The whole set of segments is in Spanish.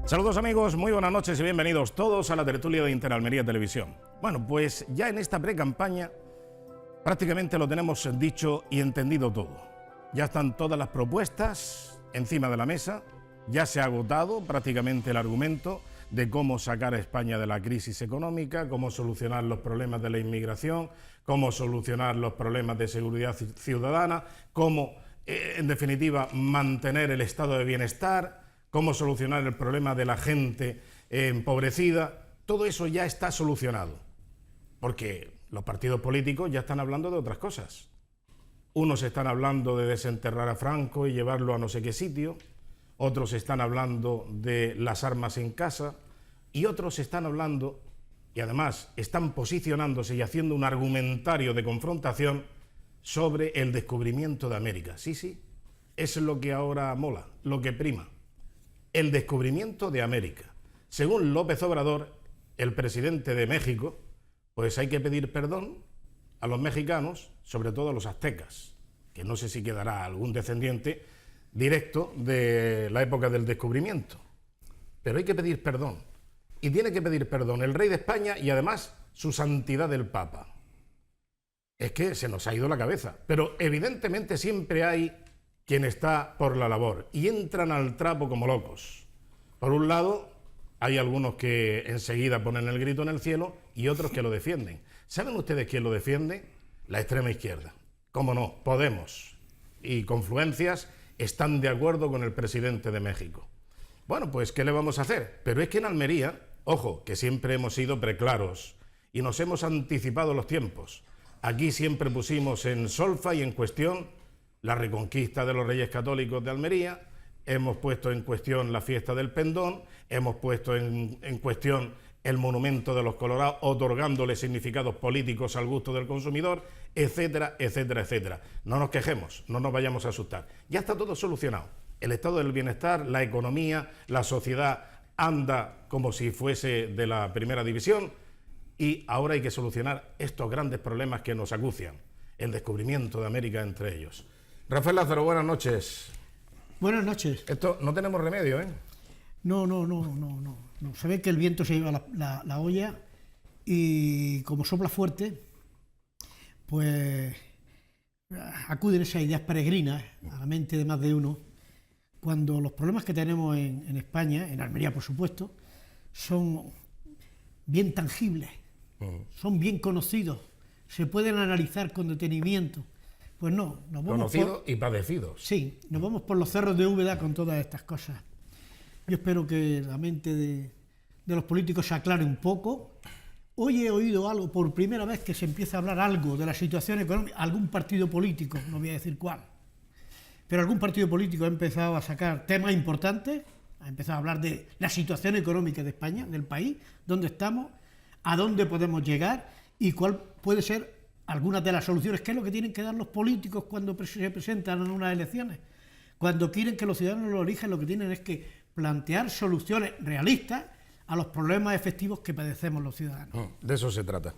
Saludos amigos, muy buenas noches y bienvenidos todos a la tertulia de Interalmería Televisión. Bueno, pues ya en esta pre-campaña prácticamente lo tenemos dicho y entendido todo. Ya están todas las propuestas encima de la mesa, ya se ha agotado prácticamente el argumento de cómo sacar a España de la crisis económica, cómo solucionar los problemas de la inmigración, cómo solucionar los problemas de seguridad ciudadana, cómo, en definitiva, mantener el estado de bienestar, cómo solucionar el problema de la gente empobrecida. Todo eso ya está solucionado, porque los partidos políticos ya están hablando de otras cosas. Unos están hablando de desenterrar a Franco y llevarlo a no sé qué sitio, otros están hablando de las armas en casa y otros están hablando, y además están posicionándose y haciendo un argumentario de confrontación sobre el descubrimiento de América. Sí, sí, eso es lo que ahora mola, lo que prima. El descubrimiento de América. Según López Obrador, el presidente de México, pues hay que pedir perdón a los mexicanos, sobre todo a los aztecas, que no sé si quedará algún descendiente directo de la época del descubrimiento. Pero hay que pedir perdón. Y tiene que pedir perdón el rey de España y además su santidad el Papa. Es que se nos ha ido la cabeza. Pero evidentemente siempre hay quien está por la labor y entran al trapo como locos. Por un lado, hay algunos que enseguida ponen el grito en el cielo y otros que lo defienden. ¿Saben ustedes quién lo defiende? La extrema izquierda. ¿Cómo no? Podemos y Confluencias están de acuerdo con el presidente de México. Bueno, pues ¿qué le vamos a hacer? Pero es que en Almería, ojo, que siempre hemos sido preclaros y nos hemos anticipado los tiempos. Aquí siempre pusimos en solfa y en cuestión la reconquista de los Reyes Católicos de Almería, hemos puesto en cuestión la fiesta del Pendón, hemos puesto en cuestión el monumento de los Colorados, otorgándole significados políticos al gusto del consumidor, etcétera, etcétera, etcétera. No nos quejemos, no nos vayamos a asustar. Ya está todo solucionado. El estado del bienestar, la economía, la sociedad anda como si fuese de la primera división y ahora hay que solucionar estos grandes problemas que nos acucian. El descubrimiento de América entre ellos. Rafael Lázaro, buenas noches. Buenas noches. Esto no tenemos remedio, ¿eh? No. Se ve que el viento se lleva la olla y como sopla fuerte, pues acuden esas ideas peregrinas a la mente de más de uno, cuando los problemas que tenemos en España, en Almería por supuesto, son bien tangibles, son bien conocidos, se pueden analizar con detenimiento. Pues no, nos vamos conocidos y padecidos. Sí, nos vamos por los cerros de Úbeda con todas estas cosas. Yo espero que la mente de los políticos se aclare un poco. Hoy he oído algo, por primera vez que se empieza a hablar algo de la situación económica, algún partido político, no voy a decir cuál, pero algún partido político ha empezado a sacar temas importantes, ha empezado a hablar de la situación económica de España, del país, dónde estamos, a dónde podemos llegar y cuál puede ser algunas de las soluciones. ¿Qué es lo que tienen que dar los políticos cuando se presentan en unas elecciones? Cuando quieren que los ciudadanos lo elijan, lo que tienen es que plantear soluciones realistas a los problemas efectivos que padecemos los ciudadanos. De eso se trata.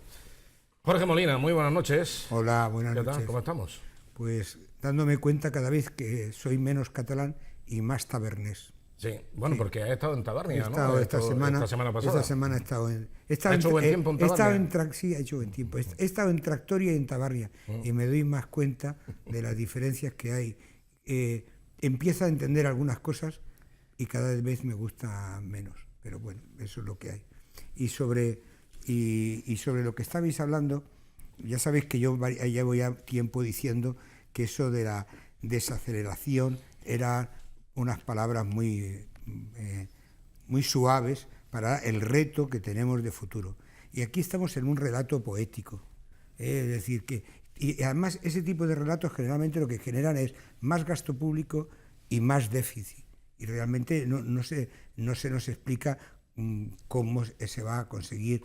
Jorge Molina, muy buenas noches. Hola, buenas noches. ¿Qué tal? ¿Cómo estamos? Pues dándome cuenta cada vez que soy menos catalán y más tabernés. Sí, bueno, sí. Porque ha estado en Tabarnia, he estado, ¿no? esta semana pasada. Esta semana he estado en... ¿Ha hecho buen tiempo en Tabarnia? Sí, ha hecho buen tiempo. He estado en Tractoria y en Tabarnia y me doy más cuenta de las diferencias que hay. Empiezo a entender algunas cosas y cada vez me gusta menos, pero bueno, eso es lo que hay. Y sobre lo que estabais hablando, ya sabéis que yo llevo ya tiempo diciendo que eso de la desaceleración era unas palabras muy suaves para el reto que tenemos de futuro. Y aquí estamos en un relato poético, es decir, y además ese tipo de relatos generalmente lo que generan es más gasto público y más déficit. Y realmente no se nos explica cómo se va a conseguir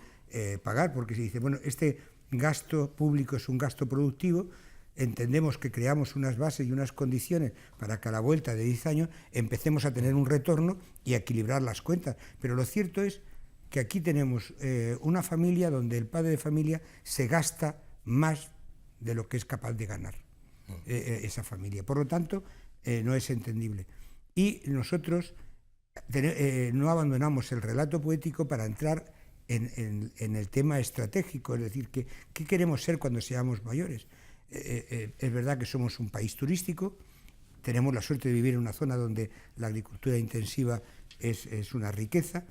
pagar, porque se dice, bueno, este gasto público es un gasto productivo, entendemos que creamos unas bases y unas condiciones para que a la vuelta de 10 años empecemos a tener un retorno y a equilibrar las cuentas. Pero lo cierto es que aquí tenemos una familia donde el padre de familia se gasta más de lo que es capaz de ganar esa familia. Por lo tanto, no es entendible. Y nosotros no abandonamos el relato poético para entrar en el tema estratégico, es decir, ¿qué queremos ser cuando seamos mayores? Es verdad que somos un país turístico, tenemos la suerte de vivir en una zona donde la agricultura intensiva es una riqueza,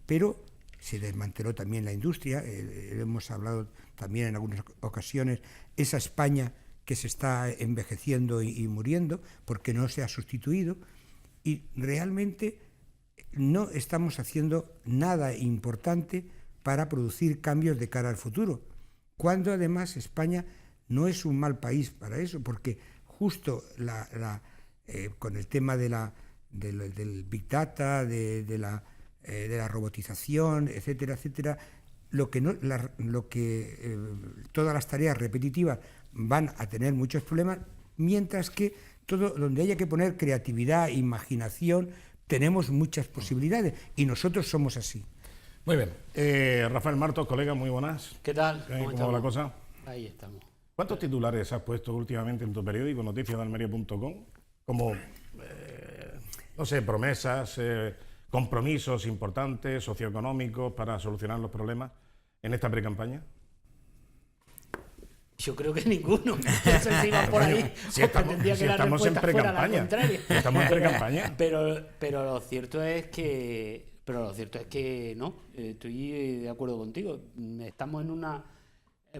pero se desmanteló también la industria, hemos hablado también en algunas ocasiones, esa España que se está envejeciendo y muriendo porque no se ha sustituido, y realmente no estamos haciendo nada importante para producir cambios de cara al futuro, cuando además España no es un mal país para eso, porque justo con el tema del Big Data, de la robotización, etcétera, etcétera, todas las tareas repetitivas van a tener muchos problemas, mientras que todo donde haya que poner creatividad, imaginación, tenemos muchas posibilidades, y nosotros somos así. Muy bien. Rafael Martos, colega, muy buenas. ¿Qué tal? ¿Cómo va la cosa? Ahí estamos. ¿Cuántos titulares has puesto últimamente en tu periódico, noticiasdealmería.com? Como, no sé, promesas, compromisos importantes, socioeconómicos, para solucionar los problemas en esta precampaña. Yo creo que ninguno. No sé si va por ahí. Si estamos en precampaña. Estamos en precampaña. Pero lo cierto es que no. Estoy de acuerdo contigo. Estamos en una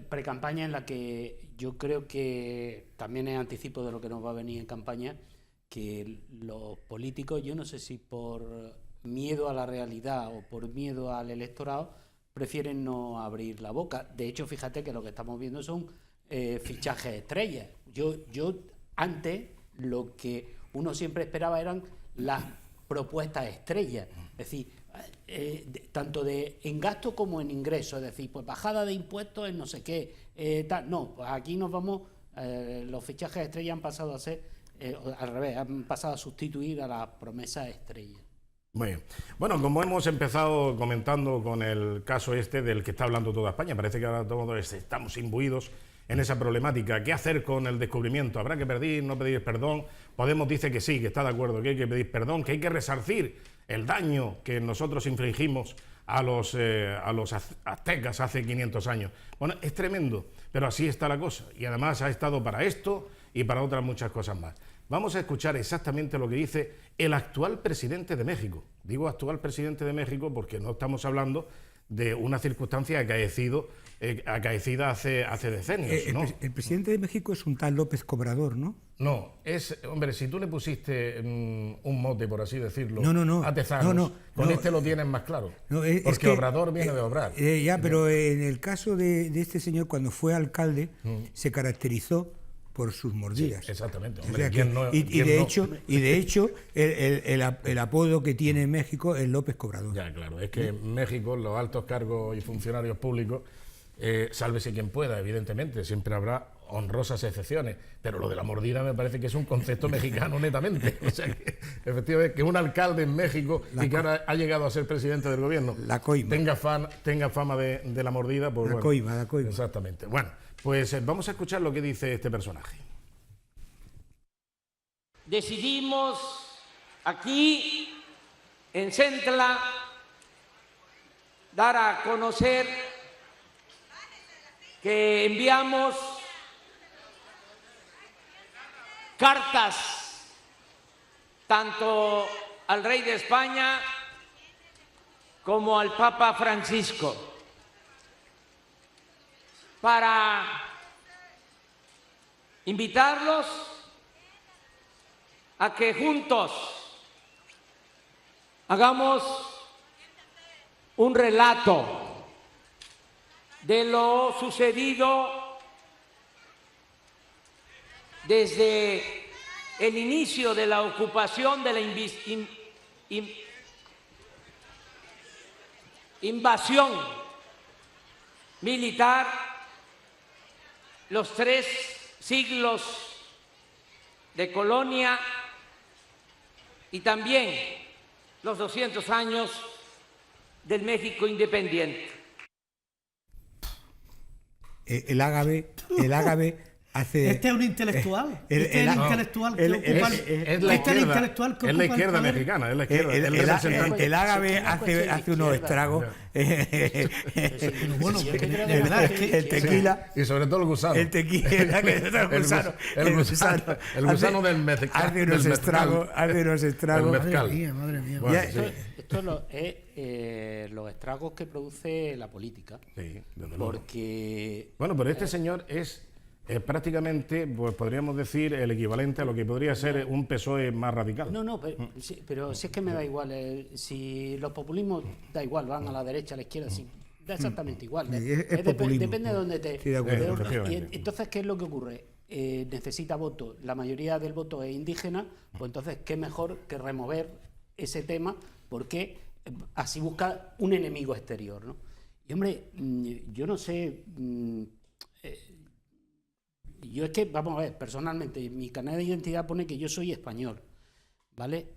precampaña en la que yo creo que también es anticipo de lo que nos va a venir en campaña, que los políticos, yo no sé si por miedo a la realidad o por miedo al electorado, prefieren no abrir la boca. De hecho, fíjate que lo que estamos viendo son fichajes estrellas. Yo antes lo que uno siempre esperaba eran las propuestas estrellas, es decir, tanto en gasto como en ingresos, es decir, pues bajada de impuestos en no sé qué, tal. No, pues aquí nos vamos, los fichajes estrellas han pasado a ser, al revés, han pasado a sustituir a las promesas estrellas. Muy bien. Bueno, como hemos empezado comentando con el caso este del que está hablando toda España, parece que ahora todos estamos imbuidos en esa problemática. ¿Qué hacer con el descubrimiento? ¿Habrá que pedir, no pedir perdón? Podemos dice que sí, que está de acuerdo, que hay que pedir perdón, que hay que resarcir el daño que nosotros infligimos a los aztecas hace 500 años. Bueno, es tremendo, pero así está la cosa. Y además ha estado para esto y para otras muchas cosas más. Vamos a escuchar exactamente lo que dice el actual presidente de México. Digo actual presidente de México porque no estamos hablando de una circunstancia acaecida hace decenios, ¿no? El presidente de México es un tal López Cobrador, ¿no? No, hombre, si tú le pusiste un mote, por así decirlo, a Tezanos, con este lo tienes más claro, porque Obrador viene de obrar. Pero en el caso de este señor, cuando fue alcalde, se caracterizó por sus mordidas. Sí, exactamente. Hombre, de hecho, el apodo que tiene en México es López Cobrador. Ya, claro, es que en México los altos cargos y funcionarios públicos, sálvese quien pueda, evidentemente, siempre habrá honrosas excepciones, pero lo de la mordida me parece que es un concepto mexicano netamente. O sea, que, efectivamente, que un alcalde en México y que ahora ha llegado a ser presidente del gobierno tenga fama de la mordida, pues la coima. Exactamente. Bueno, pues vamos a escuchar lo que dice este personaje. Decidimos aquí en Centla dar a conocer que enviamos cartas tanto al rey de España como al Papa Francisco para invitarlos a que juntos hagamos un relato de lo sucedido desde el inicio de la ocupación de la invasión militar, los 3 siglos de colonia y también los 200 años del México independiente. El ágave Este es un intelectual. Este es el intelectual que ocupa Es la izquierda mexicana, es la izquierda. El ágave hace unos estragos. Bueno, de verdad, es que El tequila. Y sobre todo el gusano. El tequila, El gusano del mezcal. Hace unos estragos. El mezcal. Madre mía. Bueno, Ya, sí. Esto es los estragos que produce la política. Sí, desde luego. Porque Bueno, pero este señor es prácticamente, pues podríamos decir, el equivalente a lo que podría ser un PSOE más radical. No, pero si es que me da igual. Si los populismos da igual, van a la derecha, a la izquierda, sí, da exactamente igual. Es populismo. Depende de dónde te... Sí, de acuerdo. Efectivamente. Entonces, ¿qué es lo que ocurre? Necesita votos. La mayoría del voto es indígena, pues entonces, ¿qué mejor que remover ese tema? Porque así busca un enemigo exterior, ¿no? Y hombre, yo no sé... Yo es que, vamos a ver, personalmente, mi carnet de identidad pone que yo soy español, ¿vale?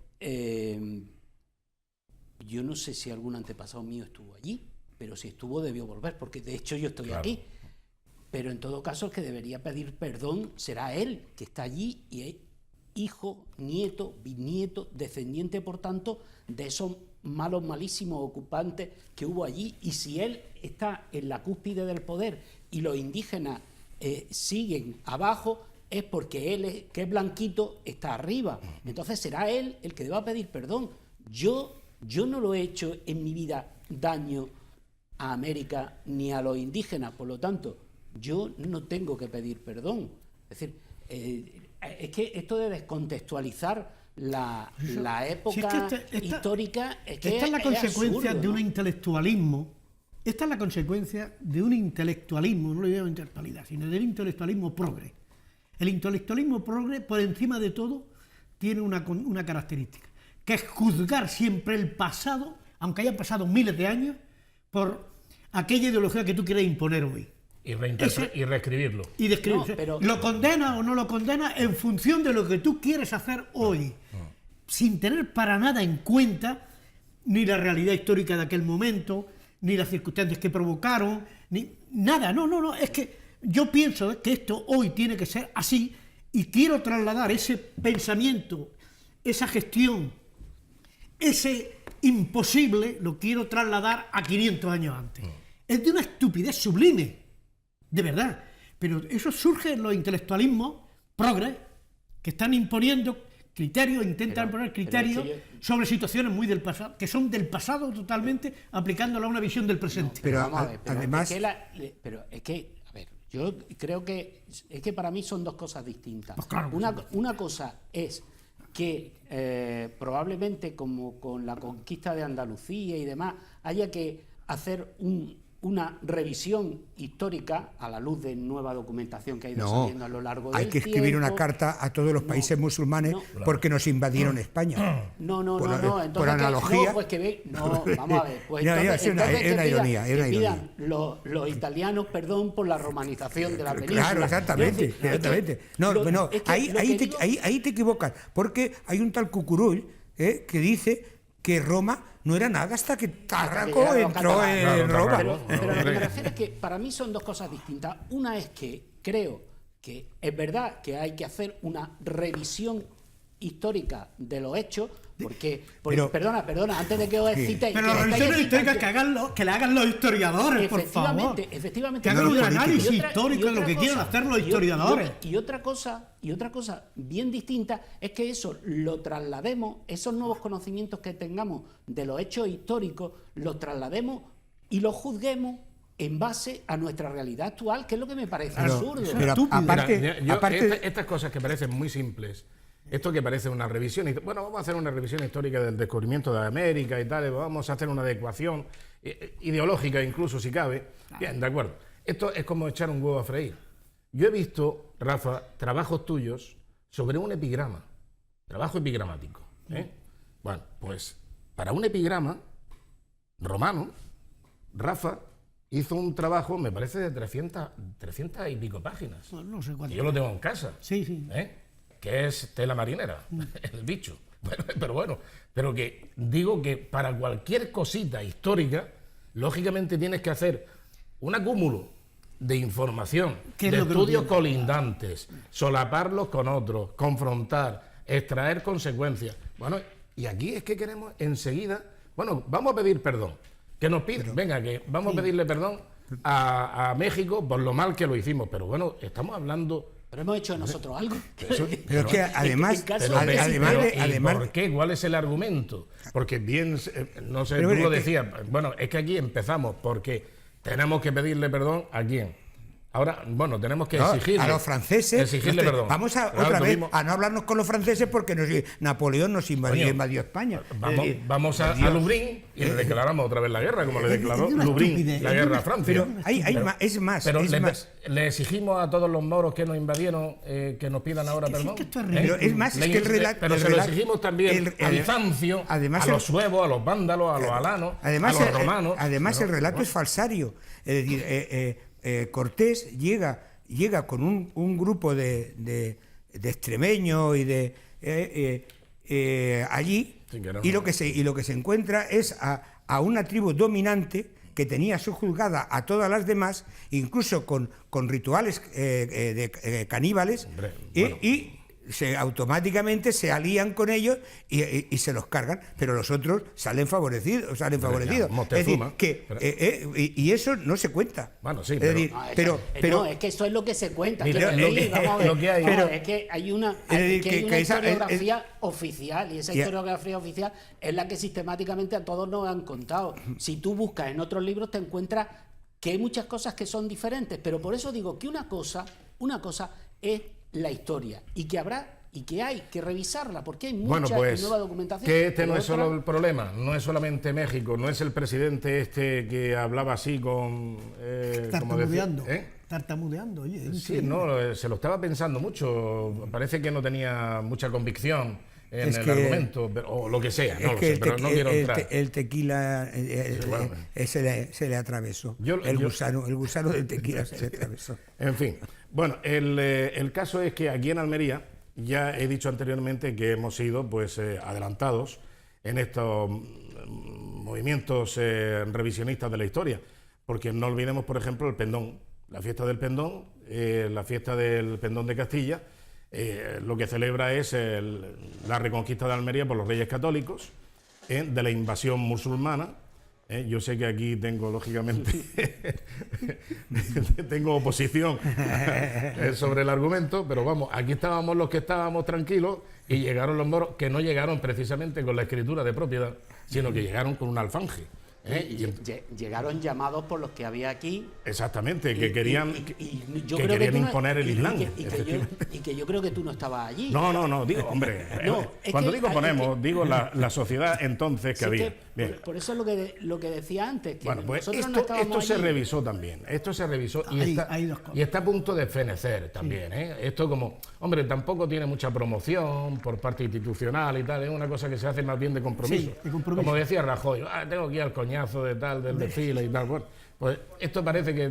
Yo no sé si algún antepasado mío estuvo allí, pero si estuvo debió volver, porque de hecho yo estoy aquí. Pero en todo caso el que debería pedir perdón será él, que está allí y es hijo, nieto, bisnieto, descendiente, por tanto, de esos malos, malísimos ocupantes que hubo allí. Y si él está en la cúspide del poder y los indígenas siguen abajo, es porque él, que es blanquito, está arriba. Entonces será él el que deba pedir perdón. Yo no lo he hecho en mi vida daño a América ni a los indígenas, por lo tanto, yo no tengo que pedir perdón. Es decir, es que esto de descontextualizar la época histórica es que esta es la consecuencia absurdo, de un ¿no? intelectualismo. Esta es la consecuencia de un intelectualismo, no lo llamo intelectualidad, sino del intelectualismo progre. El intelectualismo progre, por encima de todo, tiene una característica, que es juzgar siempre el pasado, aunque hayan pasado miles de años, por aquella ideología que tú quieres imponer hoy. Y reescribirlo. Y describir. No, pero- ¿Lo condena o no lo condena en función de lo que tú quieres hacer hoy? Sin tener para nada en cuenta ni la realidad histórica de aquel momento, ni las circunstancias que provocaron, ni nada. No, es que yo pienso que esto hoy tiene que ser así y quiero trasladar ese pensamiento, esa gestión, ese imposible, lo quiero trasladar a 500 años antes. Es de una estupidez sublime, de verdad. Pero eso surge en los intelectualismos progres, que están imponiendo criterios, intentan imponer criterios sobre situaciones muy del pasado, que son del pasado totalmente, aplicándola a una visión del presente. Pero Vamos a ver, pero además... a ver, yo creo que es que para mí son dos cosas distintas. Pues claro. Una cosa es que probablemente como con la conquista de Andalucía y demás haya que hacer una revisión histórica a la luz de nueva documentación que ha ido saliendo a lo largo del hay que escribir una tiempo. carta a todos los países musulmanes porque nos invadieron España. No. Por Entonces, analogía. no, pues que ve, no, vamos a ver. Pues No, entonces, es una que ironía, es una que ironía. pidan los italianos perdón por la romanización de la península. Claro, exactamente. Es decir, exactamente. Ahí te equivocas, porque hay un tal Cucurull que dice que Roma no era nada hasta que Tarraco entró en Roma. Pero lo que me refiero es que para mí son dos cosas distintas. Una es que creo que es verdad que hay que hacer una revisión histórica de los hechos, porque perdona, antes de que os citéis... Pero la revisión histórica que la hagan los historiadores, por favor. Efectivamente. Que hagan un análisis Y otra histórico de lo que cosa, quieran hacer los historiadores. Y otra cosa bien distinta es que eso lo traslademos, esos nuevos conocimientos que tengamos de los hechos históricos, los traslademos y los juzguemos en base a nuestra realidad actual, que es lo que me parece absurdo. Pero aparte Estas cosas que parecen muy simples, esto que parece una revisión, bueno, vamos a hacer una revisión histórica del descubrimiento de América y tal, vamos a hacer una adecuación ideológica incluso si cabe. Bien, de acuerdo. Esto es como echar un huevo a freír. Yo he visto, Rafa, trabajos tuyos sobre un epigrama, trabajo epigramático. Bueno, pues para un epigrama romano, Rafa hizo un trabajo, me parece, de 300 y pico páginas. No sé cuánto. Y yo lo tengo en casa. Sí. Que es tela marinera, el bicho. Pero que digo que para cualquier cosita histórica, lógicamente tienes que hacer un acúmulo de información, ¿Qué es de lo que no estudios tiene? colindantes, solaparlos con otros, confrontar, extraer consecuencias. Bueno, y aquí es que queremos enseguida, bueno, vamos a pedir perdón, que nos piden, venga, que vamos a pedirle perdón a México por lo mal que lo hicimos, pero bueno, estamos hablando... Pero hemos hecho nosotros algo. Pero es que además, además, ¿por qué? ¿Cuál es el argumento? Porque bien, no sé, Pero tú es lo que- decías, bueno, es que aquí empezamos, porque tenemos que pedirle perdón ¿a quién? Ahora, bueno, tenemos que no, exigirle. a los franceses. Exigirle perdón. Vamos a Claro, otra vez tuvimos- a no hablarnos con los franceses porque Napoleón nos invadió, Coño, invadió España. Vamos a Lublin y le declaramos otra vez la guerra, como le declaró es una Lublin estupidez, la es guerra una a Francia. Pero es más. Pero es más. le exigimos a todos los moros que nos invadieron que nos pidan ahora que sí, perdón. que esto es Pero es más, es que el relato. Pero el se lo relato- exigimos también a Bizancio, además a los suevos, a los vándalos, a los alanos, Además, a los romanos. además el relato es falsario. Es decir, Cortés llega con un grupo de extremeños y de allí, Sí, que era y un- lo que se encuentra es a una tribu dominante que tenía subjugada a todas las demás, incluso con rituales caníbales, Hombre, y, bueno. y automáticamente se alían con ellos y se los cargan, pero los otros salen favorecidos. Es decir, Moctezuma, que, pero- y eso no se cuenta. Bueno, sí, Es pero- decir, No, pero no, es que eso es lo que se cuenta. Mira, Quiero lo decir, que- vamos a ver. lo que hay- No, pero- es que hay una, decir, que hay una que esa- historiografía oficial, y esa Ya. historiografía oficial es la que sistemáticamente a todos nos han contado. Si tú buscas en otros libros te encuentras que hay muchas cosas que son diferentes, pero por eso digo que una cosa es la historia y que habrá y que hay que revisarla porque hay Bueno, mucha pues nueva documentación. que este no Pero es solo otra- el problema, no es solamente México, no es el presidente este que hablaba así con... como decía, Tartamudeando. ¿eh? Tartamudeando, oye. es Sí, increíble. no, se lo estaba pensando mucho, parece que no tenía mucha convicción en Es el que- argumento, o lo que sea, no es lo que sé, pero no quiero entrar. el tequila bueno. se le atravesó. El gusano del tequila se le atravesó. En fin, bueno, el caso es que aquí en Almería, ya he dicho anteriormente que hemos sido pues adelantados en estos movimientos revisionistas de la historia, porque no olvidemos, por ejemplo, el Pendón, la fiesta del Pendón, la fiesta del Pendón de Castilla, lo que celebra es la reconquista de Almería por los reyes católicos, de la invasión musulmana. Yo sé que aquí tengo, lógicamente, tengo oposición sobre el argumento, pero vamos, aquí estábamos los que estábamos tranquilos y llegaron los moros, que no llegaron precisamente con la escritura de propiedad, sino que llegaron con un alfanje. Llegaron llamados por los que había aquí. Exactamente, que querían, Yo que creo querían tú no- imponer el Islam. y que yo creo que tú no estabas allí. No, digo, hombre, No, es cuando que digo hay ponemos, que- digo la sociedad entonces que Sí, había. que Bien. por eso es lo que decía antes, que Bueno, pues nosotros no esto estábamos se allí. revisó también, esto se revisó y, Hay dos cosas. y está a punto de fenecer también. Esto como, hombre, tampoco tiene mucha promoción por parte institucional y tal, es una cosa que se hace más bien de compromiso. Sí, de compromiso. Como decía Rajoy, tengo que ir al coñazo de tal, del desfile y tal. Bueno, pues esto parece que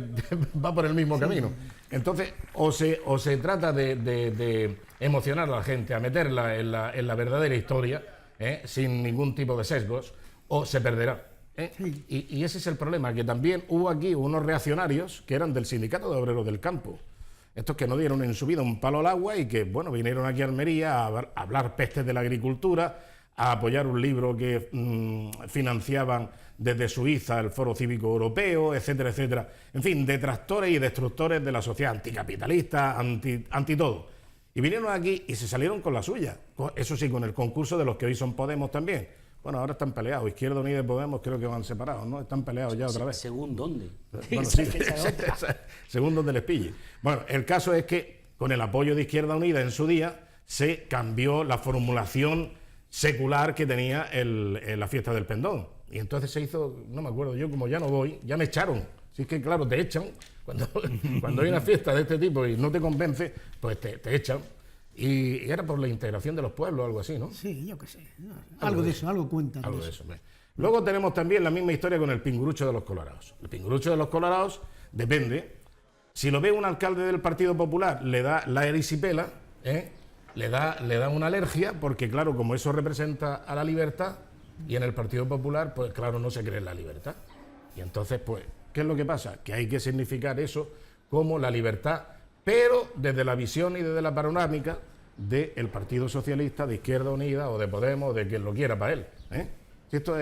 va por el mismo camino. Entonces, o se trata de emocionar a la gente, a meterla en la verdadera historia, sin ningún tipo de sesgos, o se perderá. Sí. Y ese es el problema, que también hubo aquí unos reaccionarios que eran del Sindicato de Obreros del Campo. Estos que no dieron en su vida un palo al agua y que, bueno, vinieron aquí a Almería a hablar pestes de la agricultura, a apoyar un libro que financiaban desde Suiza el Foro Cívico Europeo, etcétera, etcétera. En fin, detractores y destructores de la sociedad anticapitalista, anti todo. Y vinieron aquí y se salieron con la suya. Eso sí, con el concurso de los que hoy son Podemos también. Bueno, ahora están peleados. Izquierda Unida y Podemos creo que van separados, ¿no? Están peleados ya otra vez. ¿Según dónde? Bueno, sí, según donde les pille. Bueno, el caso es que con el apoyo de Izquierda Unida en su día se cambió la formulación secular que tenía la fiesta del Pendón. Y entonces se hizo, no me acuerdo, yo como ya no voy, ya me echaron. Si es que claro, te echan, cuando hay una fiesta de este tipo y no te convence, pues te echan. Y era por la integración de los pueblos o algo así, ¿no? Sí, yo qué sé. No, algo de eso, algo cuentan. Algo de de eso. eso. Luego tenemos también la misma historia con el pingurucho de los colorados. El pingurucho de los colorados depende. Si lo ve un alcalde del Partido Popular, le da la erisipela, le da una alergia, porque claro, como eso representa a la libertad, y en el Partido Popular, pues claro, no se cree en la libertad. Y entonces, pues, ¿qué es lo que pasa? Que hay que significar eso como la libertad, pero desde la visión y desde la panorámica del Partido Socialista, de Izquierda Unida o de Podemos, de quien lo quiera para él. Si esto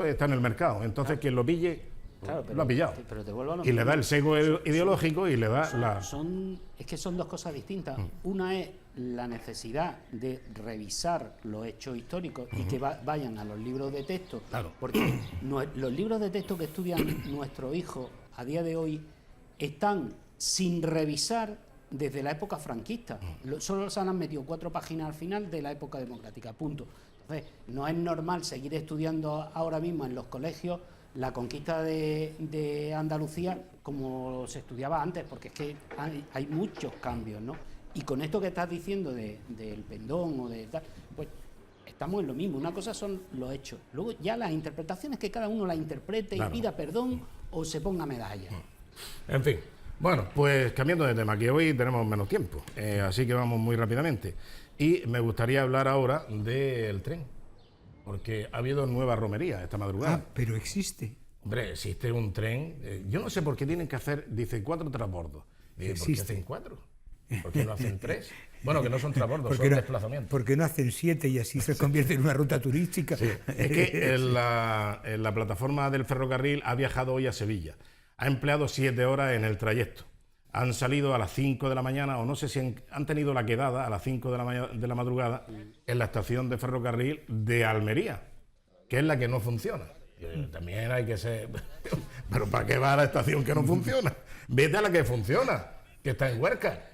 está en el mercado, entonces quien lo pille, Claro, lo ha pillado. Pero te vuelvo a lo Y le mismo. da el sesgo ideológico y le da la... Es que son dos cosas distintas. Una es la necesidad de revisar los hechos históricos y que vayan a los libros de texto, Claro. porque los libros de texto que estudian nuestros hijos a día de hoy están sin revisar desde la época franquista. Solo se han metido 4 páginas al final de la época democrática, punto. Entonces, no es normal seguir estudiando ahora mismo en los colegios la conquista de Andalucía como se estudiaba antes, porque es que hay muchos cambios, ¿no? Y con esto que estás diciendo del pendón o de tal, pues estamos en lo mismo. Una cosa son los hechos, luego ya las interpretaciones, que cada uno la interprete Claro. y pida perdón o se ponga medalla. En fin, bueno, pues cambiando de tema, que hoy tenemos menos tiempo, así que vamos muy rápidamente. Y me gustaría hablar ahora del tren, porque ha habido nueva romería esta madrugada. pero existe. Hombre, existe un tren, yo no sé por qué tienen que hacer, dice 4 transbordos. ¿Por qué Existe. hacen 4? ¿Por qué no hacen 3? Bueno, que no son transbordos, son no, desplazamientos. porque no hacen 7 y así se convierte en una ruta turística. Sí, es que en la plataforma del ferrocarril ha viajado hoy a Sevilla. Ha empleado 7 horas en el trayecto. Han salido a las 5 de la mañana, o no sé si han tenido la quedada a las 5 de la madrugada en la estación de ferrocarril de Almería, que es la que no funciona. También hay que ser... ¿Pero para qué va a la estación que no funciona? Vete a la que funciona, que está en Huerca.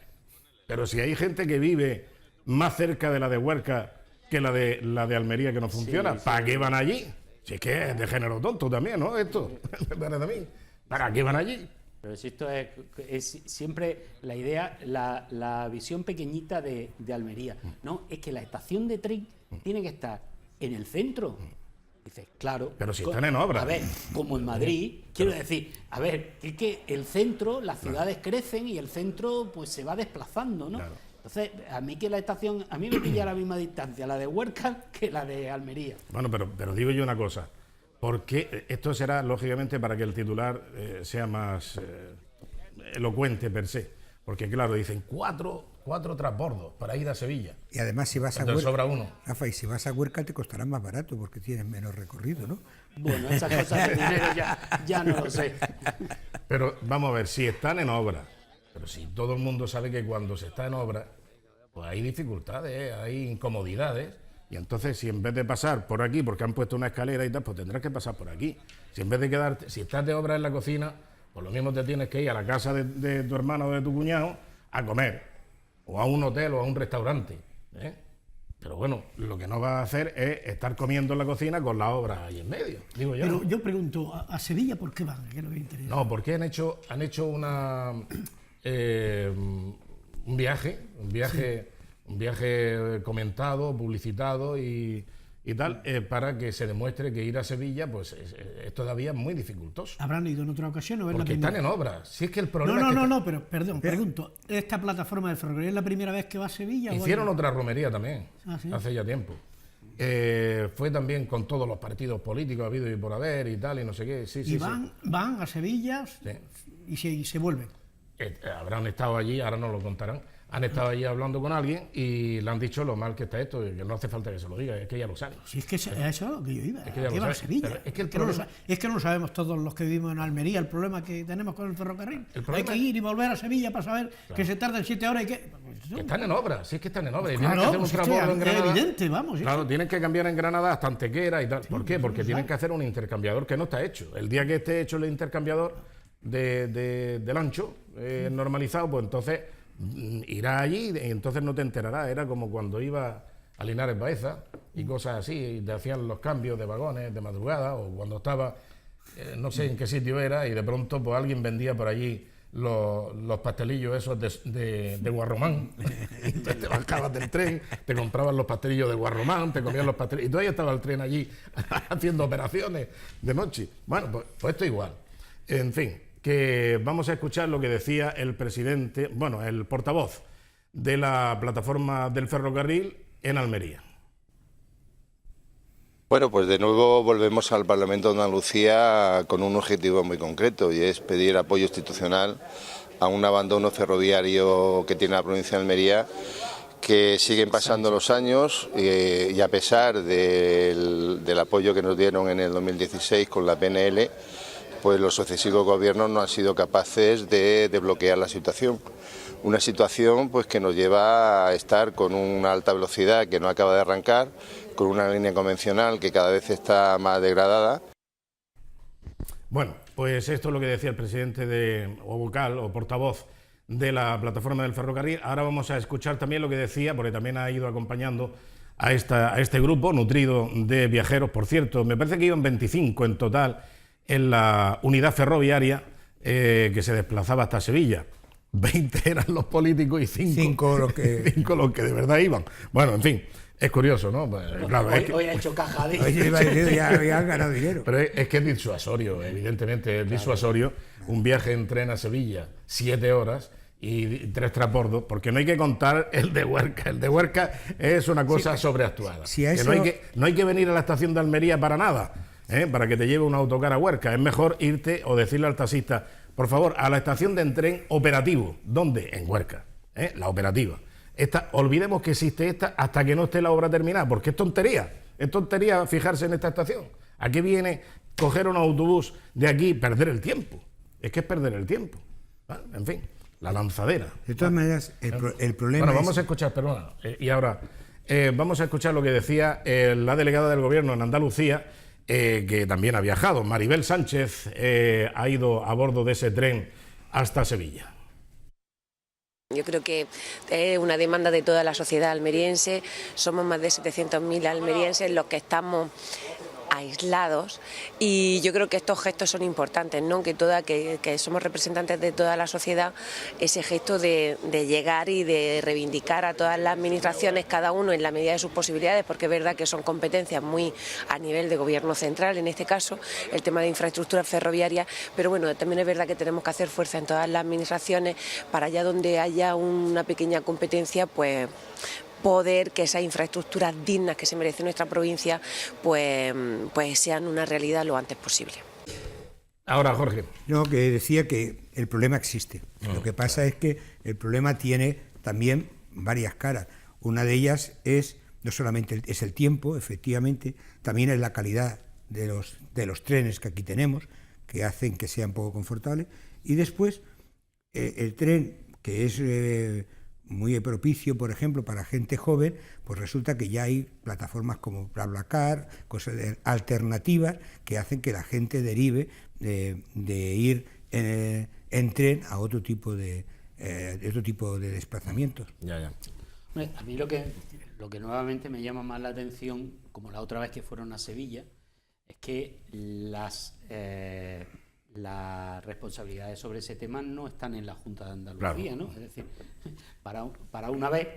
Pero si hay gente que vive más cerca de la de Huerca que la de Almería que no funciona, ¿para qué van allí? Si es que es de género tonto también, ¿no? Esto, me parece a mí. ¿Para qué van allí? Pero si esto es siempre la idea, la visión pequeñita de Almería, ¿no? Es que la estación de tren tiene que estar en el centro. Dices, claro. Pero si están en obra. A ver, como en Madrid, quiero decir, a ver, es que el centro, las ciudades crecen y el centro pues se va desplazando, ¿no? Claro. Entonces, a mí que la estación, a mí me pilla a la misma distancia la de Huerca que la de Almería. Bueno, pero digo yo una cosa. Porque esto será, lógicamente, para que el titular sea más elocuente per se. Porque, claro, dicen 4 transbordos para ir a Sevilla. Y además, si vas a Entonces Huerca, sobra uno. Rafa, y si vas a Huerca te costará más barato porque tienes menos recorrido, ¿no? Bueno, esas cosas de dinero ya no lo sé. Pero vamos a ver, si están en obra, pero si todo el mundo sabe que cuando se está en obra, pues hay dificultades, hay incomodidades, y entonces si en vez de pasar por aquí, porque han puesto una escalera y tal, pues tendrás que pasar por aquí. Si en vez de quedarte, si estás de obra en la cocina, pues lo mismo te tienes que ir a la casa de tu hermano o de tu cuñado a comer, o a un hotel o a un restaurante, ¿eh? Pero bueno, lo que no va a hacer es estar comiendo en la cocina con la obra ahí en medio, digo yo. Pero yo pregunto, ¿a Sevilla por qué van? ¿Qué es lo que interesa? No, porque han hecho un viaje comentado, publicitado y tal, para que se demuestre que ir a Sevilla pues es todavía muy dificultoso. ¿Habrán ido en otra ocasión o es la Porque primera? están en obra. Si es que el problema No, pero perdón, pregunto, ¿esta plataforma del ferrocarril es la primera vez que va a Sevilla? hicieron otra romería también, ¿sí? hace ya tiempo. Fue también con todos los partidos políticos habido y por haber y tal, y no sé qué. Sí, Y van a Sevilla y se vuelven. Habrán estado allí, ahora nos lo contarán. Han estado allí hablando con alguien y le han dicho lo mal que está esto, y que no hace falta que se lo diga, es que ya lo saben. Si es que eso es lo que yo iba, Es que ya lo iba a saben, Sevilla. pero es que el Que no lo problema- es que no lo sabemos todos los que vivimos en Almería, el problema que tenemos con el ferrocarril. El problema Hay que ir y volver a Sevilla para saber que se tardan 7 horas y que... Que están en obra, sí es que están en obra. Y Claro, tienen que hacer un pues es que transbordo en es Granada. evidente, vamos, sí. Claro, tienen que cambiar en Granada hasta Antequera y tal. ¿Por qué? Porque tienen que hacer un intercambiador que no está hecho. El día que esté hecho el intercambiador del ancho normalizado, pues entonces irá allí y entonces no te enterarás. Era como cuando iba a Linares Baeza y cosas así, y te hacían los cambios de vagones de madrugada, o cuando estaba, no sé en qué sitio era, y de pronto pues alguien vendía por allí los pastelillos esos de Guarromán. Y te bajabas del tren, te comprabas los pastelillos de Guarromán, te comías los pastelillos, y todavía estaba el tren allí haciendo operaciones de noche. Bueno, pues esto igual. En fin, que vamos a escuchar lo que decía el presidente, bueno, el portavoz de la plataforma del ferrocarril en Almería. Bueno, pues de nuevo volvemos al Parlamento de Andalucía con un objetivo muy concreto, y es pedir apoyo institucional a un abandono ferroviario que tiene la provincia de Almería, que siguen pasando los años y a pesar del apoyo que nos dieron en el 2016 con la PNL, pues los sucesivos gobiernos no han sido capaces de desbloquear la situación. Una situación pues que nos lleva a estar con una alta velocidad que no acaba de arrancar, con una línea convencional que cada vez está más degradada. Bueno, pues esto es lo que decía el presidente o vocal o portavoz de la plataforma del ferrocarril. Ahora vamos a escuchar también lo que decía, porque también ha ido acompañando a este grupo nutrido de viajeros. Por cierto, me parece que iban 25 en total en la unidad ferroviaria que se desplazaba hasta Sevilla. 20 eran los políticos y 5 los que de verdad iban. Bueno, en fin, es curioso, ¿no? Pues, claro, hoy ha hecho caja de... Oye, ya han ganado dinero. Pero es que es disuasorio, evidentemente es disuasorio. Un viaje en tren a Sevilla, 7 horas y 3 transbordos, porque no hay que contar el de Huerca. El de Huerca es una cosa sobreactuada. Si a eso... no hay que venir a la estación de Almería para nada, para que te lleve un autocar a Huerca. Es mejor irte o decirle al taxista: por favor, a la estación de tren operativo. ¿Dónde? En Huerca. La operativa. Olvidemos que existe esta hasta que no esté la obra terminada, porque es tontería fijarse en esta estación. ¿A qué viene coger un autobús de aquí y perder el tiempo? Es que es perder el tiempo. En fin, la lanzadera. De todas maneras, el problema Bueno, vamos a escuchar, perdona, y ahora vamos a escuchar lo que decía la delegada del Gobierno en Andalucía, que también ha viajado. Maribel Sánchez ha ido a bordo de ese tren hasta Sevilla. Yo creo que es una demanda de toda la sociedad almeriense. Somos más de 700.000 almerienses los que estamos aislados, y yo creo que estos gestos son importantes, ¿no? Que somos representantes de toda la sociedad, ese gesto de llegar y de reivindicar a todas las administraciones, cada uno en la medida de sus posibilidades, porque es verdad que son competencias muy a nivel de gobierno central, en este caso el tema de infraestructura ferroviaria, pero bueno, también es verdad que tenemos que hacer fuerza en todas las administraciones para allá donde haya una pequeña competencia, pues poder que esas infraestructuras dignas que se merece nuestra provincia pues sean una realidad lo antes posible. Ahora, Jorge. No, que decía que el problema existe. Lo que pasa es que el problema tiene también varias caras. Una de ellas es no solamente es el tiempo, efectivamente, también es la calidad de los trenes que aquí tenemos, que hacen que sean poco confortables, y después el tren, que es muy propicio, por ejemplo, para gente joven, pues resulta que ya hay plataformas como BlaBlaCar, cosas alternativas que hacen que la gente derive de ir en tren a otro tipo de desplazamientos. Ya. A mí lo que nuevamente me llama más la atención, como la otra vez que fueron a Sevilla, es que las responsabilidades sobre ese tema no están en la Junta de Andalucía, claro, ¿no? Es decir, para una vez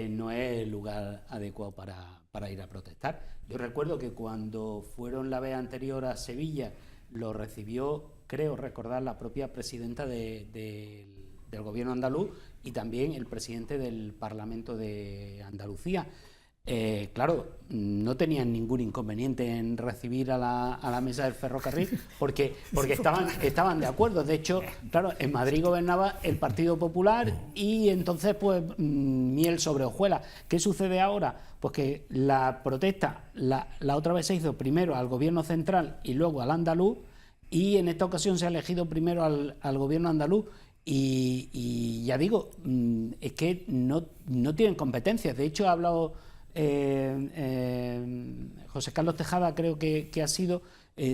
no es el lugar adecuado para ir a protestar. Yo recuerdo que cuando fueron la vez anterior a Sevilla, lo recibió, creo recordar, la propia presidenta del Gobierno andaluz y también el presidente del Parlamento de Andalucía. Claro, no tenían ningún inconveniente en recibir a la mesa del ferrocarril porque estaban de acuerdo. De hecho, claro, en Madrid gobernaba el Partido Popular y entonces pues miel sobre hojuelas. ¿Qué sucede ahora? Pues que la protesta la otra vez se hizo primero al gobierno central y luego al andaluz, y en esta ocasión se ha elegido primero al gobierno andaluz. Y ya digo, es que no tienen competencias. De hecho, ha hablado José Carlos Tejada, creo que ha sido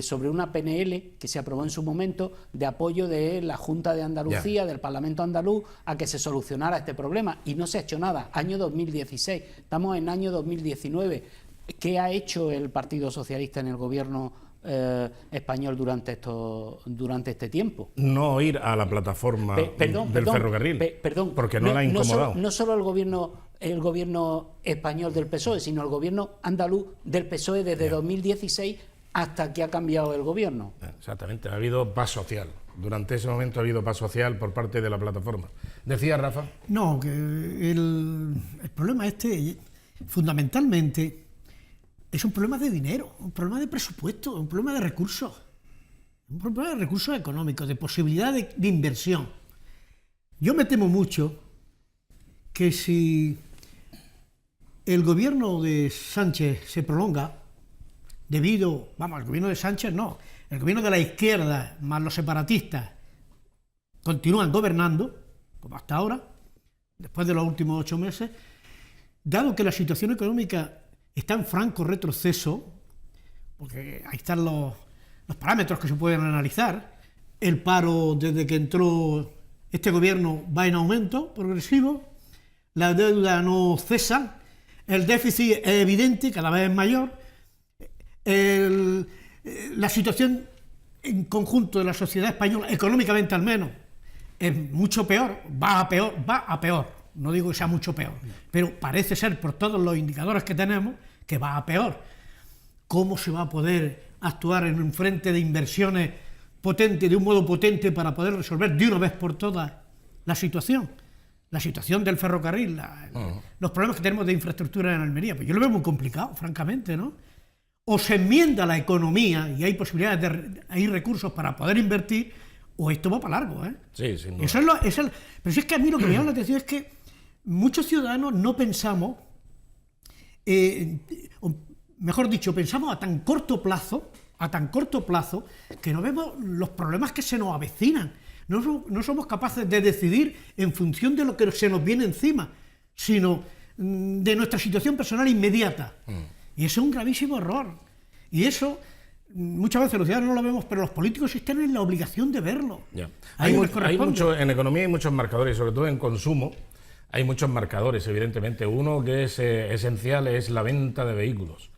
sobre una PNL que se aprobó en su momento de apoyo de la Junta de Andalucía, del Parlamento andaluz, a que se solucionara este problema, y no se ha hecho nada. Año 2016, estamos en año 2019. ¿Qué ha hecho el Partido Socialista en el gobierno español durante este tiempo? No ir a la plataforma del ferrocarril, porque no la ha incomodado. No solo el gobierno español del PSOE, sino el gobierno andaluz del PSOE desde 2016 hasta que ha cambiado el gobierno. Exactamente, ha habido paz social. Durante ese momento ha habido paz social por parte de la plataforma. ¿Decía Rafa? No, que el problema fundamentalmente es un problema de dinero, un problema de presupuesto, un problema de recursos. Un problema de recursos económicos, de posibilidad de inversión. Yo me temo mucho que si el gobierno de Sánchez se prolonga, el gobierno de Sánchez no, el gobierno de la izquierda más los separatistas continúan gobernando, como hasta ahora, después de los últimos 8 meses, dado que la situación económica está en franco retroceso, porque ahí están los parámetros que se pueden analizar, el paro desde que entró este gobierno va en aumento progresivo, la deuda no cesa, el déficit es evidente, cada vez es mayor, la situación en conjunto de la sociedad española, económicamente al menos, es mucho peor, va a peor, no digo que sea mucho peor, pero parece ser por todos los indicadores que tenemos que va a peor. ¿Cómo se va a poder actuar en un frente de inversiones potente, de un modo potente, para poder resolver de una vez por todas la situación del ferrocarril, los problemas que tenemos de infraestructura en Almería? Pues yo lo veo muy complicado, francamente, ¿no? O se enmienda la economía y hay posibilidades, hay recursos para poder invertir, o esto va para largo, ¿eh? Sí, sin duda. Pero si es que a mí lo que me llama la atención es que muchos ciudadanos no pensamos, o mejor dicho, pensamos a tan corto plazo, que no vemos los problemas que se nos avecinan. No somos capaces de decidir en función de lo que se nos viene encima, sino de nuestra situación personal inmediata. Y eso es un gravísimo error. Y eso, muchas veces los ciudadanos no lo vemos, pero los políticos están en la obligación de verlo. Ya. En economía hay muchos marcadores, sobre todo en consumo. Hay muchos marcadores, evidentemente. Uno que es esencial es la venta de vehículos.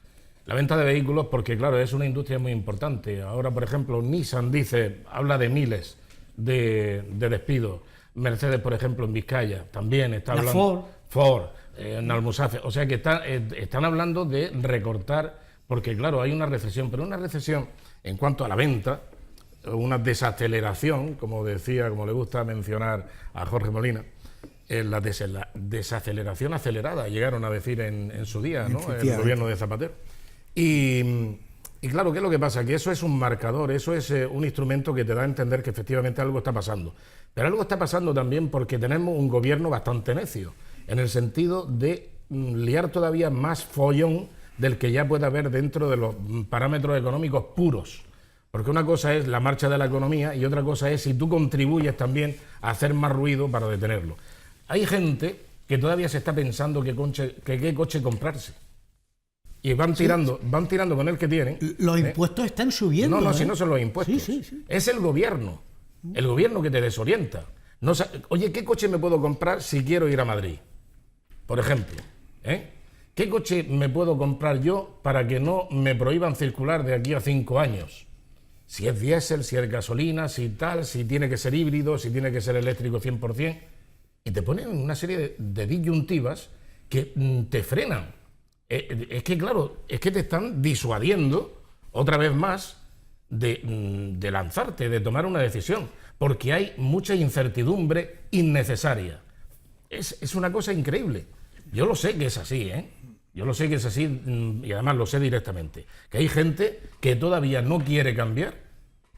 La venta de vehículos, porque claro, es una industria muy importante. Ahora, por ejemplo, Nissan habla de miles de despidos. Mercedes, por ejemplo, en Vizcaya, también está hablando. Ford, en Almusafe. O sea que están hablando de recortar, porque claro, hay una recesión, pero una recesión en cuanto a la venta, una desaceleración, como le gusta mencionar a Jorge Molina, la desaceleración acelerada, llegaron a decir en su día, ¿no?, el gobierno de Zapatero. Y claro, ¿qué es lo que pasa? Que eso es un marcador, eso es un instrumento que te da a entender que efectivamente algo está pasando. Pero algo está pasando también porque tenemos un gobierno bastante necio, en el sentido de liar todavía más follón del que ya puede haber dentro de los parámetros económicos puros. Porque una cosa es la marcha de la economía y otra cosa es si tú contribuyes también a hacer más ruido para detenerlo. Hay gente que todavía se está pensando qué coche comprarse. Y van tirando con el que tienen. Los impuestos están subiendo. No, si no son los impuestos. Sí. Es el gobierno que te desorienta. Oye, ¿qué coche me puedo comprar si quiero ir a Madrid? Por ejemplo, ¿qué coche me puedo comprar yo para que no me prohíban circular de aquí a 5 años? Si es diésel, si es gasolina, si tiene que ser híbrido, si tiene que ser eléctrico 100%. Y te ponen una serie de disyuntivas que te frenan. Es que, claro, es que te están disuadiendo otra vez más de lanzarte, de tomar una decisión, porque hay mucha incertidumbre innecesaria. Es una cosa increíble. Yo lo sé que es así, Yo lo sé que es así y además lo sé directamente. Que hay gente que todavía no quiere cambiar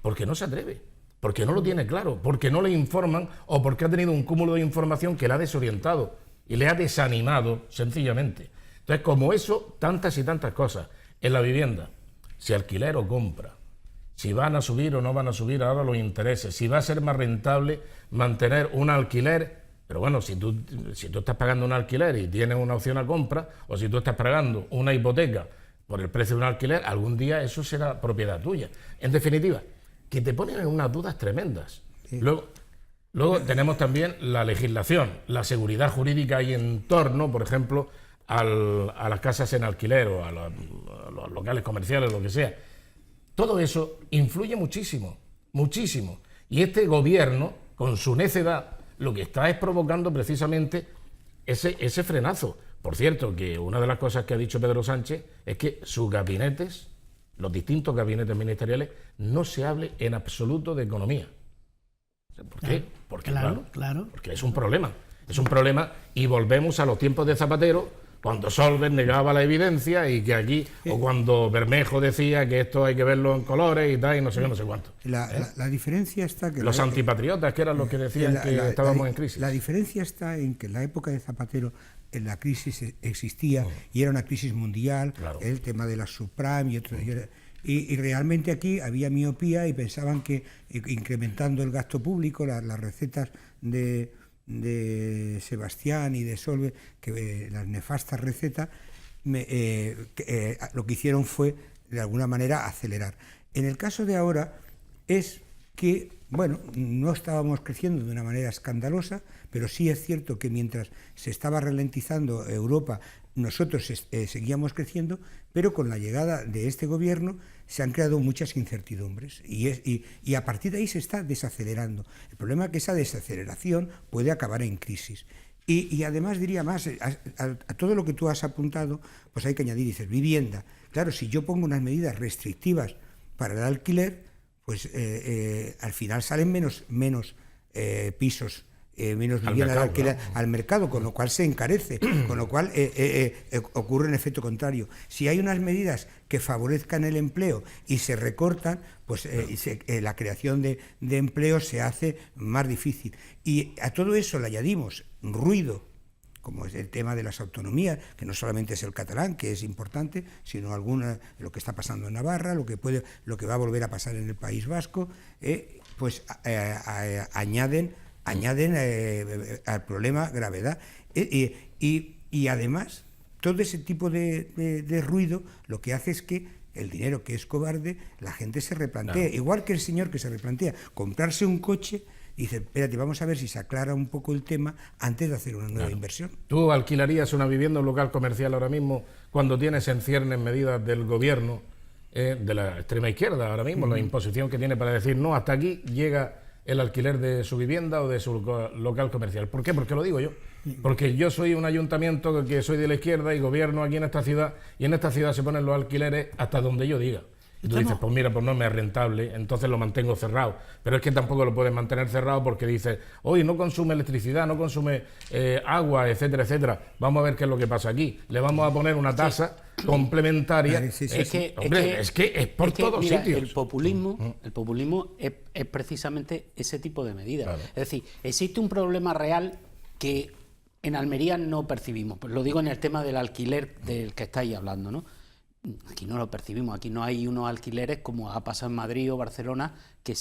porque no se atreve, porque no lo tiene claro, porque no le informan o porque ha tenido un cúmulo de información que le ha desorientado y le ha desanimado sencillamente. Entonces, como eso, tantas y tantas cosas. En la vivienda, si alquiler o compra, si van a subir o no van a subir ahora los intereses, si va a ser más rentable mantener un alquiler. Pero bueno, si tú estás pagando un alquiler y tienes una opción a compra, o si tú estás pagando una hipoteca por el precio de un alquiler, algún día eso será propiedad tuya. En definitiva, que te ponen en unas dudas tremendas. Sí. Luego tenemos también la legislación, la seguridad jurídica ahí en torno, por ejemplo, a las casas en alquiler o a los locales comerciales, lo que sea. Todo eso influye muchísimo, muchísimo. Y este gobierno, con su necedad, lo que está es provocando precisamente ese frenazo. Por cierto, que una de las cosas que ha dicho Pedro Sánchez es que sus gabinetes, los distintos gabinetes ministeriales, no se hable en absoluto de economía. ¿Por qué? Porque, claro. Porque es un problema. Es un problema y volvemos a los tiempos de Zapatero, cuando Solbes negaba la evidencia y que aquí, o cuando Bermejo decía que esto hay que verlo en colores y tal, y no sé qué, no sé cuánto. La diferencia está que... Los antipatriotas, que eran los que decían que estábamos en crisis. La diferencia está en que en la época de Zapatero la crisis existía y era una crisis mundial, claro. El tema de la subprime y otro... Y realmente aquí había miopía y pensaban que incrementando el gasto público, las recetas de Sebastián y de Solbes, que las nefastas recetas, lo que hicieron fue, de alguna manera, acelerar. En el caso de ahora es que, bueno, no estábamos creciendo de una manera escandalosa, pero sí es cierto que mientras se estaba ralentizando Europa, nosotros seguíamos creciendo, pero con la llegada de este gobierno se han creado muchas incertidumbres y a partir de ahí se está desacelerando. El problema es que esa desaceleración puede acabar en crisis. Y además diría más, a todo lo que tú has apuntado, pues hay que añadir, dices, vivienda. Claro, si yo pongo unas medidas restrictivas para el alquiler, pues al final salen menos pisos, menos vivienda de alquiler al mercado, con lo cual se encarece, con lo cual ocurre un efecto contrario. Si hay unas medidas que favorezcan el empleo y se recortan, pues la creación de empleo se hace más difícil. Y a todo eso le añadimos ruido, como es el tema de las autonomías, que no solamente es el catalán, que es importante, sino lo que está pasando en Navarra, lo que va a volver a pasar en el País Vasco, pues añaden al problema gravedad. Y además, todo ese tipo de ruido lo que hace es que el dinero, que es cobarde, la gente se replantea. Claro. Igual que el señor que se replantea comprarse un coche, dice, espérate, vamos a ver si se aclara un poco el tema antes de hacer una nueva inversión. ¿Tú alquilarías una vivienda, un local comercial ahora mismo, cuando tienes en ciernes medidas del gobierno, de la extrema izquierda ahora mismo, la imposición que tiene para decir, no, hasta aquí llega el alquiler de su vivienda o de su local comercial? ¿Por qué? Porque lo digo yo. Porque yo soy un ayuntamiento que soy de la izquierda y gobierno aquí en esta ciudad, y en esta ciudad se ponen los alquileres hasta donde yo diga. Y tú dices, pues mira, pues no me es rentable, entonces lo mantengo cerrado. Pero es que tampoco lo puedes mantener cerrado porque dices, oye, no consume electricidad, no consume agua, etcétera, etcétera. Vamos a ver qué es lo que pasa aquí. Le vamos a poner una tasa complementaria. Es que es por todos sitios. El populismo es precisamente ese tipo de medidas. Claro. Es decir, existe un problema real que en Almería no percibimos. Pues lo digo en el tema del alquiler del que estáis hablando, ¿no? Aquí no lo percibimos, aquí no hay unos alquileres como ha pasado en Madrid o Barcelona, que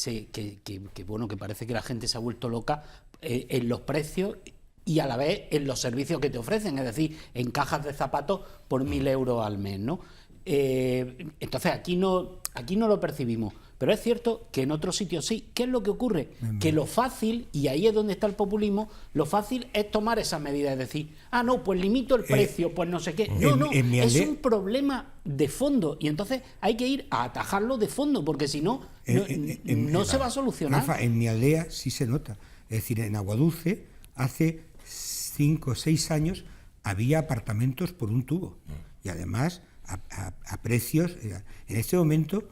parece que la gente se ha vuelto loca en los precios y a la vez en los servicios que te ofrecen, es decir, en cajas de zapatos por 1.000 euros al mes, ¿no? Entonces aquí no lo percibimos, pero es cierto que en otros sitios sí. ¿Qué es lo que ocurre? Que lo fácil, y ahí es donde está el populismo, lo fácil es tomar esas medidas, es decir, no, pues limito el precio, pues no sé qué. No, es un problema de fondo y entonces hay que ir a atajarlo de fondo, porque si no, no se va a solucionar. Rafa, en mi aldea sí se nota, es decir, en Aguadulce hace 5 o 6 años había apartamentos por un tubo y además a precios, en este momento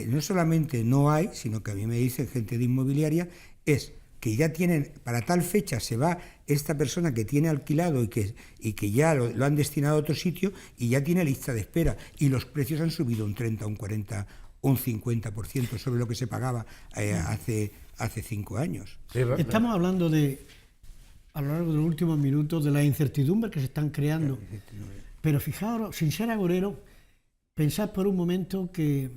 no solamente no hay, sino que a mí me dicen gente de inmobiliaria, es que ya tienen, para tal fecha se va esta persona que tiene alquilado y que ya lo han destinado a otro sitio y ya tiene lista de espera y los precios han subido un 30, un 40, un 50% sobre lo que se pagaba hace 5 años. Estamos hablando a lo largo de los últimos minutos de las incertidumbres que se están creando, pero fijaos, sin ser agorero, pensad por un momento que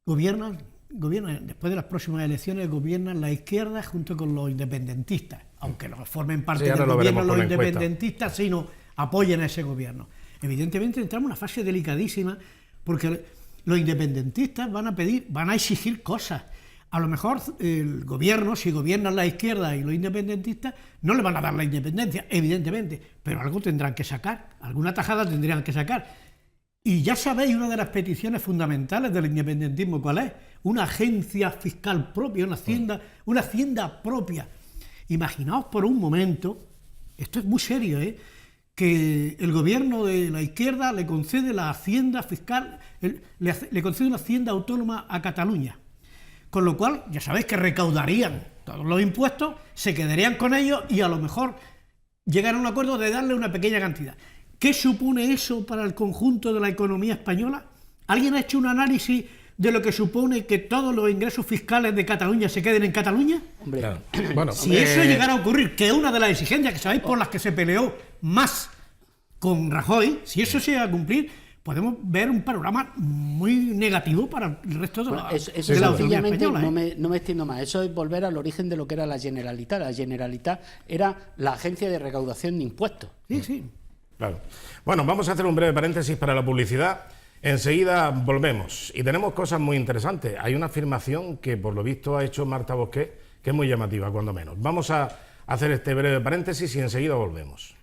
gobiernan, después de las próximas elecciones, gobiernan la izquierda junto con los independentistas, aunque no formen parte del gobierno los independentistas, sino apoyen a ese gobierno. Evidentemente entramos en una fase delicadísima porque los independentistas van a exigir cosas. A lo mejor el gobierno, si gobiernan la izquierda y los independentistas, no le van a dar la independencia, evidentemente, pero algo tendrán que sacar, alguna tajada tendrían que sacar. Y ya sabéis una de las peticiones fundamentales del independentismo, ¿cuál es? Una agencia fiscal propia, una hacienda propia. Imaginaos por un momento, esto es muy serio, que el gobierno de la izquierda le concede la hacienda fiscal, le concede una hacienda autónoma a Cataluña. Con lo cual, ya sabéis que recaudarían todos los impuestos, se quedarían con ellos y a lo mejor llegaran a un acuerdo de darle una pequeña cantidad. ¿Qué supone eso para el conjunto de la economía española? ¿Alguien ha hecho un análisis de lo que supone que todos los ingresos fiscales de Cataluña se queden en Cataluña? Hombre, Claro. Bueno, Si eso llegara a ocurrir, que es una de las exigencias que sabéis por las que se peleó más con Rajoy, si eso se llega a cumplir, podemos ver un panorama muy negativo para el resto de la, eso de la economía sencillamente española. no me extiendo más. Eso es volver al origen de lo que era la Generalitat. La Generalitat era la agencia de recaudación de impuestos. Sí, sí. Claro. Bueno, vamos a hacer un breve paréntesis para la publicidad. Enseguida volvemos. Y tenemos cosas muy interesantes. Hay una afirmación que por lo visto ha hecho Marta Bosquet, que es muy llamativa, cuando menos. Vamos a hacer este breve paréntesis y enseguida volvemos.